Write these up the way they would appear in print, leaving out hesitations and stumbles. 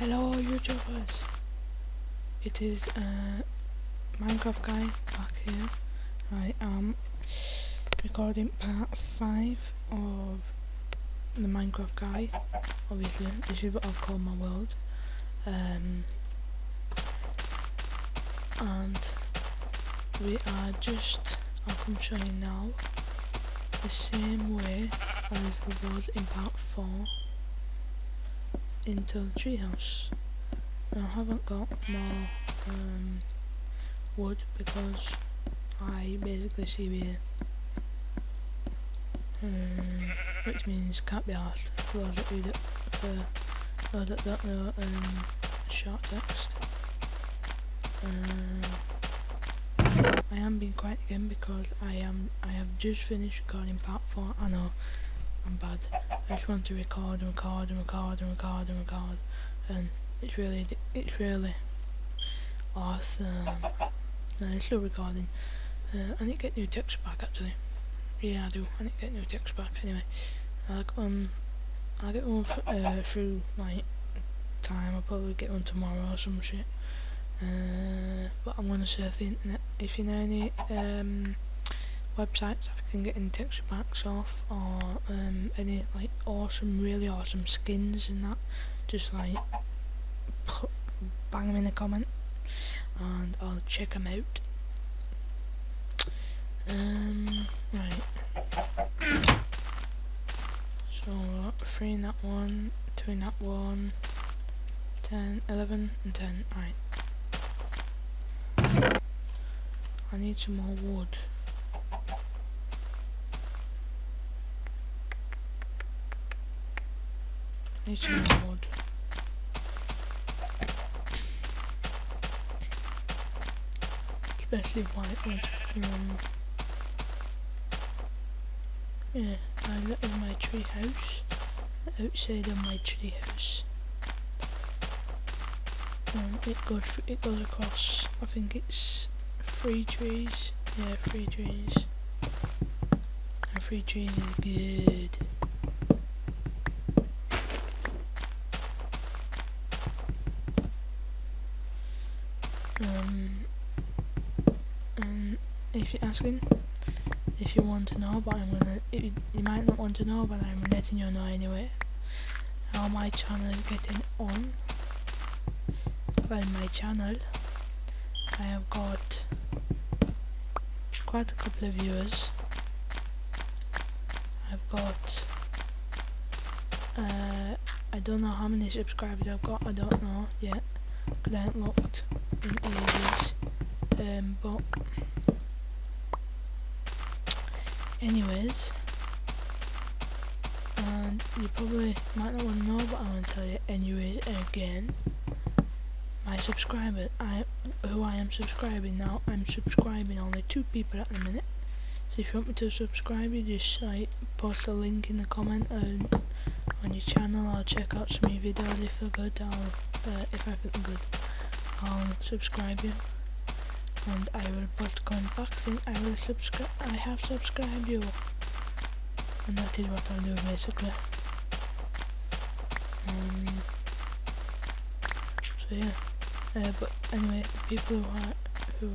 Hello YouTubers, it is Minecraft Guy back here. I am recording part 5 of the Minecraft Guy. Obviously this is what I've called my world, and we are just, I'll come show you now, the same way as we was in part 4 into the treehouse. I haven't got more wood because I basically see here, which means can't be asked for those that read it, for those that don't know short text. I am being quiet again because I have just finished recording part 4. I know I'm bad. I just want to record, and it's really awesome. No, it's still recording. I need to get new text back actually. Yeah, I do. I need to get new text back. Anyway, I'll get one through like time. I'll probably get one tomorrow or some shit. But I'm gonna surf the internet. If you know any websites I can get in texture packs off, or any like really awesome skins and that, just like bang them in the comment and I'll check them out. Right, so 3 in that one, 2 in that one, 10, 11 and 10. Right, I need some more wood. Need some more wood. Especially white wood. Yeah, and that is my tree house. The outside of my tree house. It goes across, I think it's 3 trees. Yeah, 3 trees. And 3 trees is good. And if you're asking, if you want to know, but you might not want to know, but I'm letting you know anyway, how my channel is getting on. Well, my channel, I have got quite a couple of viewers. I've got I don't know how many subscribers I've got, I don't know yet, because I haven't looked in ages. But anyways, and you probably might not want to know, but I'm going to tell you anyways again. My subscriber, who I am subscribing now, I'm subscribing only 2 people at the minute. So if you want me to subscribe, you just post a link in the comment on your channel. I'll check out some of your videos if they're good. If I think they're good, I'll subscribe you, and I will post comment back saying I have subscribed you, and that is what I'll do basically. So yeah, but anyway, the people who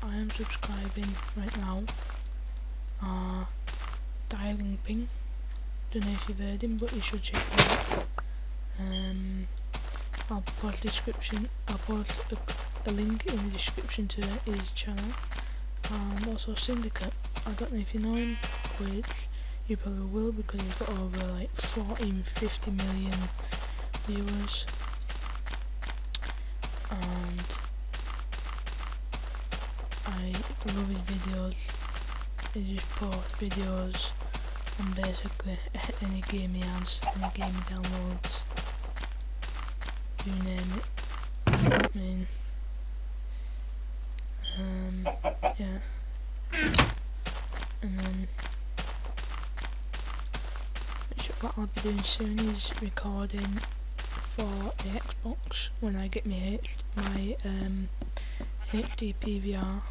I am subscribing right now are Dialing Ping. Don't know if you've heard him, but you should check him out. I'll post a link in the description to his channel, and also Syndicate. I don't know if you know him, which you probably will because he's got over like 50 million viewers, and I love his videos. He just posts videos on basically any game he has, any game he downloads, you name it. I mean, yeah. And then what I'll be doing soon is recording for the Xbox when I get my HD PVR,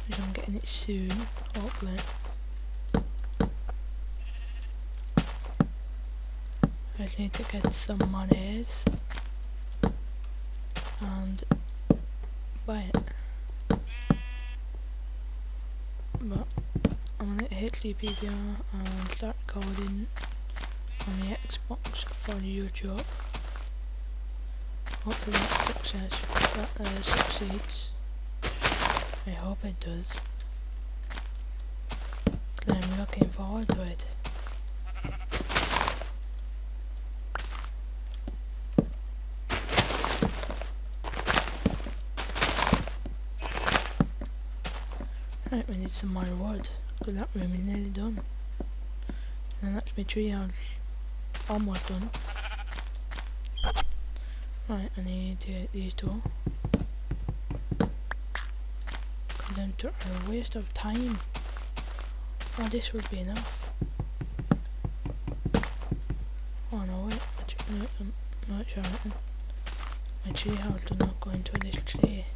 which I'm getting it soon, hopefully. I just need to get some monies and buy it. But I'm gonna hit GPVR and start recording on the Xbox for YouTube. Hopefully that succeeds. I hope it does. 'Cause I'm looking forward to it. Right, we need some more wood, because that room is nearly done. And that's my treehouse almost done. Right, I need to get these two. Because them two are a waste of time. Oh, this would be enough. Oh no, wait, no, it's alright. My treehouse does not go into this tree.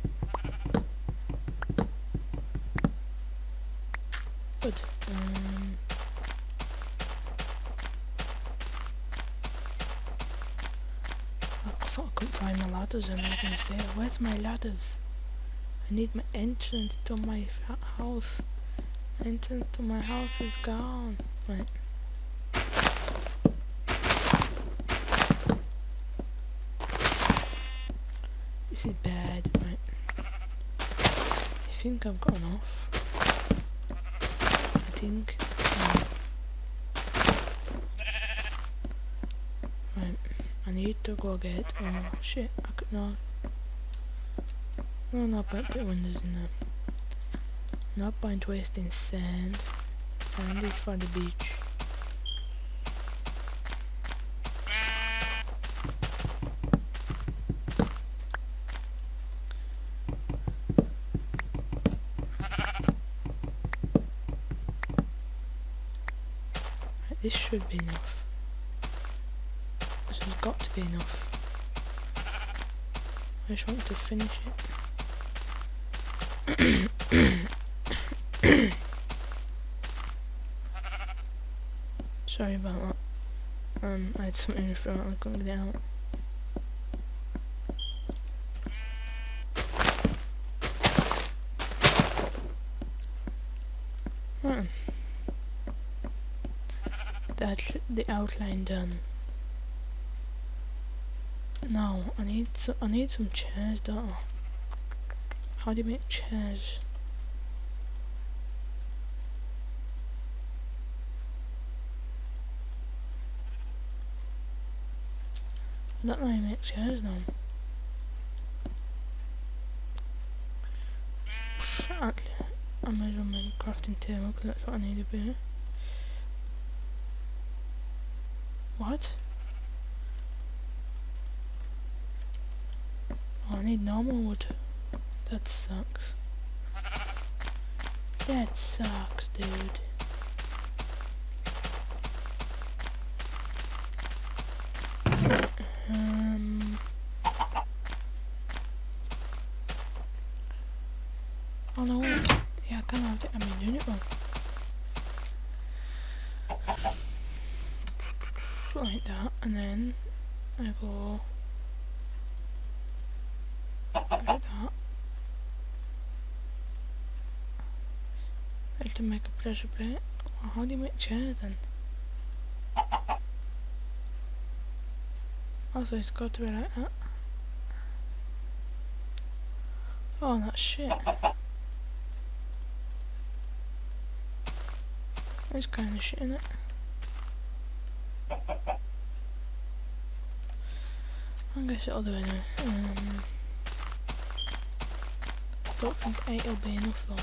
Good. I thought I couldn't find my ladders and I was gonna say, where's my ladders? I need my entrance to my house. Entrance to my house is gone. Right. This is bad, right. I think I've got enough. I think. Right. I need to go get. Oh shit! I could not. No, not about the windows in there. No point wasting sand. Sand is for the beach. Right, this should be enough. This has got to be enough. I just want to finish it. Sorry about that. I had something in the front, I couldn't get it out. Right. That's the outline done. Now I need some chairs though. How do you make chairs? I don't know how you make chairs now. Actually, I might as well make a crafting table because that's what I need to be. What? Oh, I need normal wood. That sucks. That sucks, dude. Oh no, wait. Yeah, I can't have it. I've been doing it wrong. Like that, and then I go like that. I have to make a pressure plate. Well, how do you make chairs then? Also, it's got to be like that. Oh, that's shit. That's kind of shit, isn't it? I guess it'll do anyway. Don't think 8 will be enough though.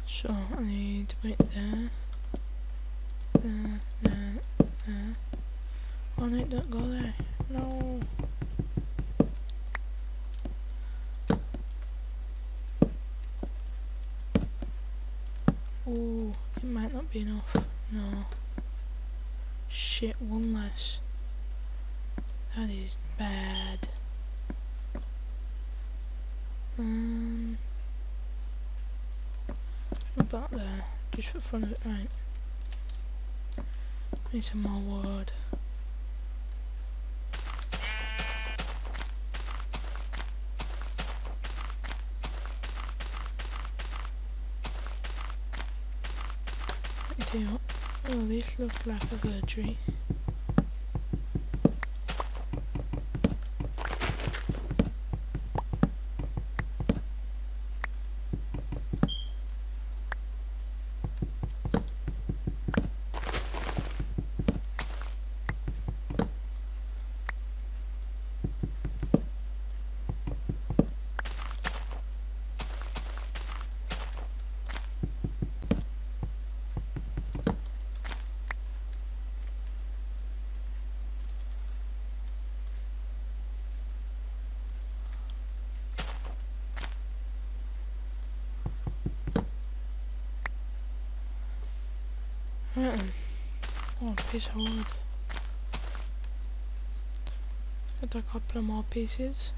So I need to put it there. There. Oh no, don't go there. No. Oh, it might not be enough. No. Shit, one less. That is bad. About there, just for front of it, right. Need some more wood. I tell you what, oh, this looks like a good tree. Right then. Oh, a piece of wood. Got a couple of more pieces.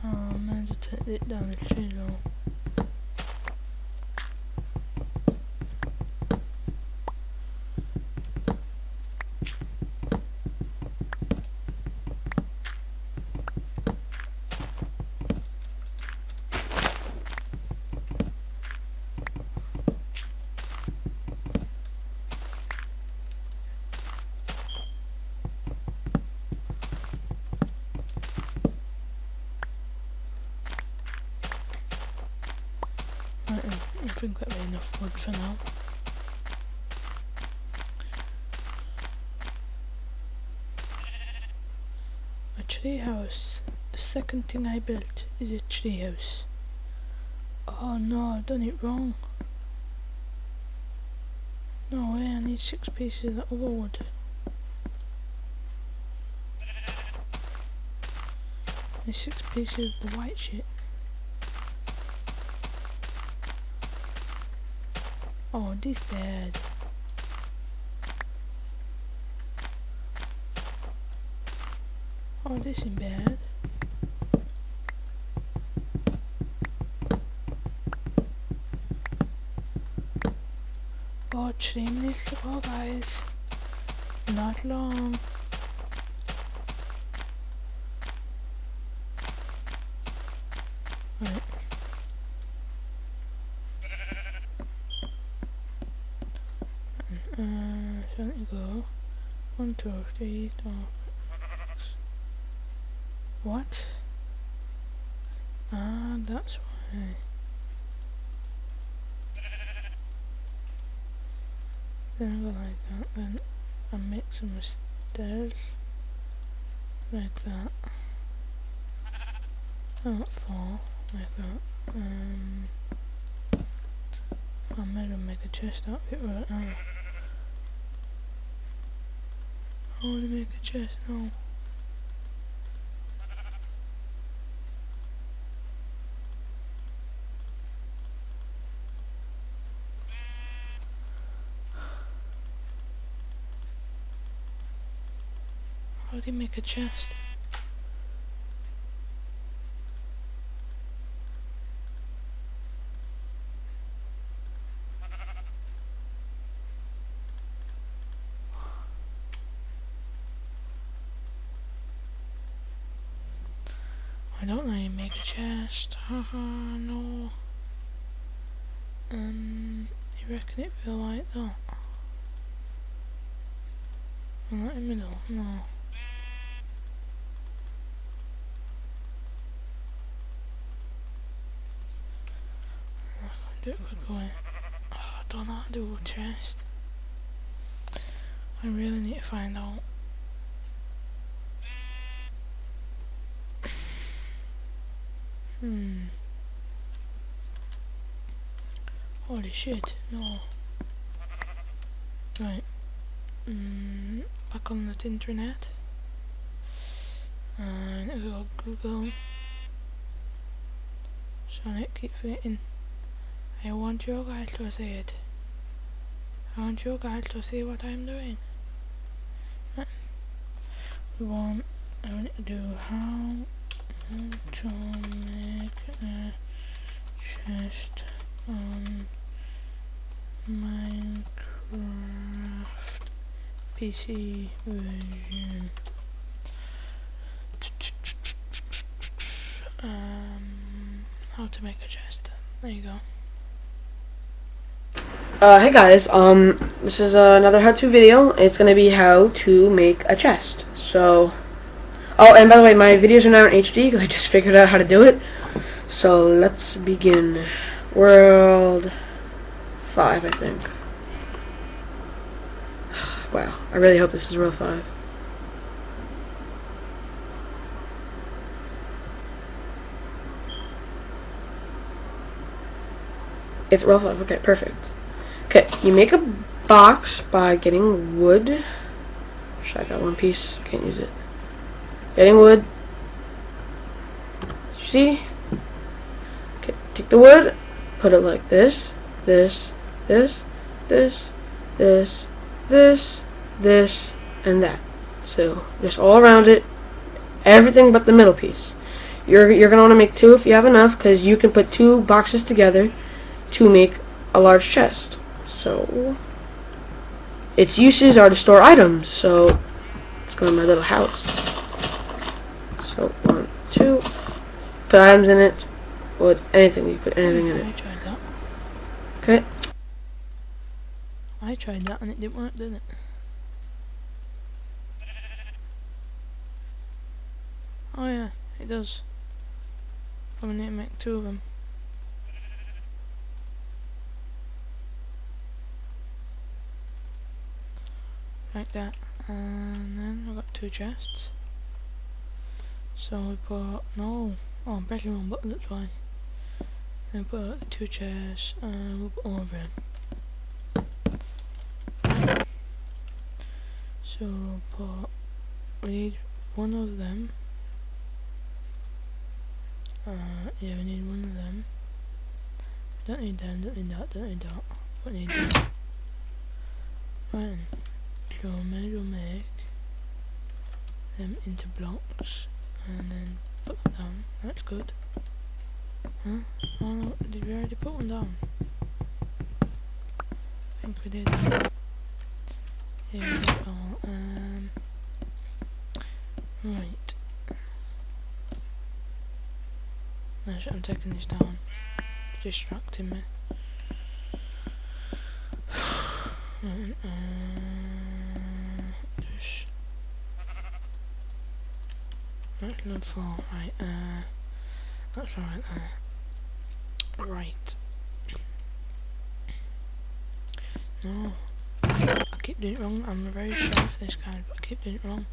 Oh, I managed to take it down the tree though. Right then, I think that'll be enough wood for now. A tree house. The second thing I built is a tree house. Oh no, I've done it wrong. No way, I need 6 pieces of other wood. I need 6 pieces of the white shit. Oh, this bad. Oh, this is bad. Oh, trim this to go, guys. Not long. Right. So let me go. 1, 2, 3, 4. What? Ah, that's why. Then I go like that, then I make some stairs like that. Oh, 4 like that. I'm gonna make a chest out of it right now. I wanna make a chest now. How do you make a chest? I don't know how you make a chest. Haha, no. You reckon it feel like that? Not in the middle, no. I can't do it quick way. Oh, I don't know how to do a chest. I really need to find out. Holy shit, no. Right. Back on the internet. And I go Google. Sonic, keep forgetting. I want you guys to see it. I want you guys to see what I'm doing. We want, I want to do how to make a chest on Minecraft PC version. How to make a chest. There you go. Hey guys, this is another how-to video. It's gonna be how to make a chest. So, oh, and by the way, my videos are now in HD because I just figured out how to do it. So let's begin. World 5, I think. Wow, I really hope this is World 5. It's World 5. Okay, perfect. Okay, you make a box by getting wood. I got one piece. I can't use it. Getting wood. See? Okay, take the wood, put it like this, this, this, this, this, this, this, and that. So just all around it, everything but the middle piece. You're gonna want to make 2 if you have enough, because you can put 2 boxes together to make a large chest. So its uses are to store items. So let's go to my little house. So 1, 2, put items in it. Wood, anything, you put anything in it. I tried that. Okay. I tried that and it didn't work, did it? Oh yeah, it does. I'm gonna need to make 2 of them. Like that. And then I've got 2 chests. So we put, no, oh I'm pressing wrong button, that's why. Then put 2 chests and we'll put all of them. So we'll put, we need 1 of them. Yeah, we need 1 of them. Don't need them, don't need that, don't need that. What need that? Right. So maybe we'll make them into blocks and then put them down. That's good. Huh? Oh no, did we already put one down? I think we did. Here we go. Right. Actually, I'm taking this down. It's distracting me. Right, that's not 4, right, that's alright there. Right. No. I keep doing it wrong, I'm very sorry for this guy, but I keep doing it wrong.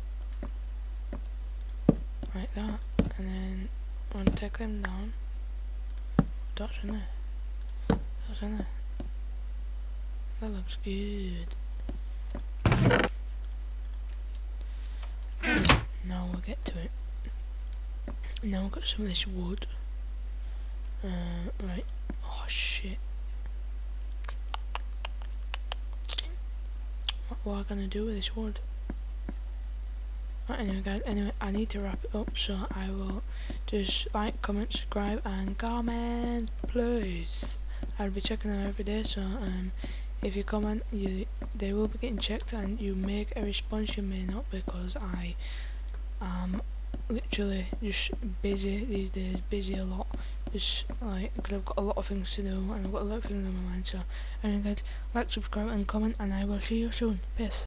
Like that, and then I want to take them down. Dots in there. Dots in there. That looks good. Now we'll get to it. Now we've got some of this wood. Right. Oh shit. What am I gonna do with this wood? Right, anyway guys, I need to wrap it up, so I will just like, comment, subscribe and comment please. I'll be checking them every day, so if you comment, they will be getting checked, and you make a response, you may not, because I am literally just busy these days, busy a lot, just like, because I've got a lot of things to do and I've got a lot of things on my mind. So anyway guys, like, subscribe and comment, and I will see you soon. Peace.